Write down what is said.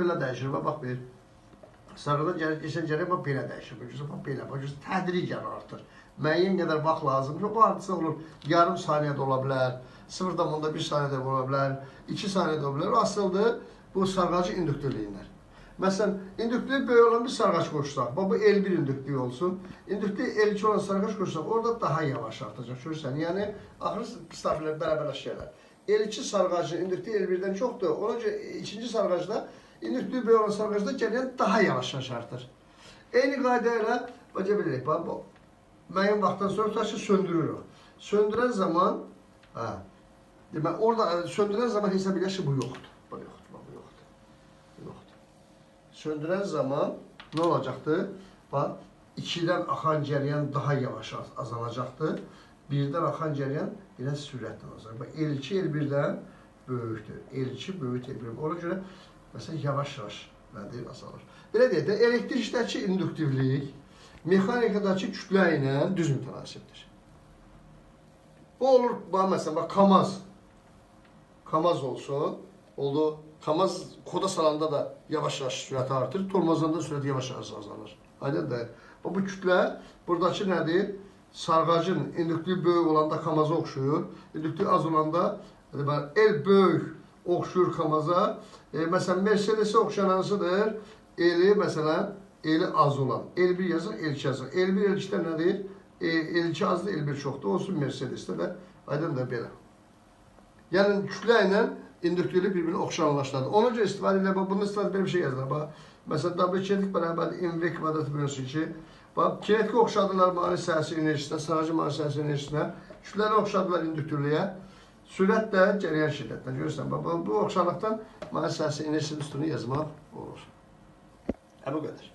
belə dəyişir. Bax, bir. Sarıdan gələn gərək bax, belə dəyişir. Bax, belə. Bax, tədricən artır. Müəyyən qədər vaxt lazımdır. Bu hadisə olur, yarım saniyədə ola bilər, 0,1 saniyədə ola bilər, 2 saniyədə ola bilər. Asıldır bu sarğacı indüktörlüyünlər. Məsələn, indüktörlük böyük olan bir sarğaç qoşsaq, bu L1 indüktörlük olsun. İndüktörlük L2 olan sarğaç qoşsaq, orada daha yavaş artacaq. Görürsən, yəni, axırı stabillər, bərabərləş şeylər. L2 sarğacı indüktörlük L1-dən çoxdur. Ona görə ikinci sarğacda, indüktörlük böyük olan sarğacda gələn daha yavaş artır. Eyni qayda ilə, baca bilirik, bu. Müəyyən vaxtdan sonra taşı söndürürük. Söndürən zaman, demək, orada söndürən zaman hesab edək ki, bu yoxdur. Bu yoxdur, bu yoxdur. Bu yoxdur. Söndürən zaman nə olacaqdır? Bax, 2-dən axan cəryan daha yavaş azalacaqdır. 1-dən axan cəryan biraz sürətlə azalacaq. Bax, L2 L1-dən böyükdür. L2 böyük L1. Ona görə, məsələn, yavaş-yavaş azalır. Belə deyək də, elektrikdəki indüktivlik mexanikadakı kütlə ilə düz mütənasibdir. Bu olur, məsələn, KAMAZ olsun, oldu. KAMAZ koda salanda da yavaş-yavaş sürəti artır, tormozanda sürəti yavaş-yavaş azalır. Aydındır. Bu kütlə, buradakı nədir? Sarğacın indüktüyü böyük olanda KAMAZ-a oxşuyur, indüktüyü az olanda L böyük oxşuyur KAMAZ-a. Məsələn, Mercedes-ə oxşayan hansıdır? L-i, məsələn, L-i az olan. L1 yazır, L2 yazır. L1, L2-də nədir? L2 azdır, L1 çoxdur. Olsun Mercedes-də də aydındır belə. Yəni, kütlə ilə indüktörlük bir-birini oxşanlaşdırır. Ona görə istifadə edilir. Bunun istifadə belə bir şey yazılır. Məsələn, W kinetik bərabərdir, MV kvadratı bölünsün ki, kinetik oxşadılar maneə səhəsi enerjisinə, sarıcı maneə səhəsi enerjisinə, kütlələri oxşadılar indüktörlüyə, sürət də cəryan şiddətinə. Görürsən, bu oxşarlıqdan maneə səhəsi enerjisinin üstünü yazmaq olur. Bu qədər.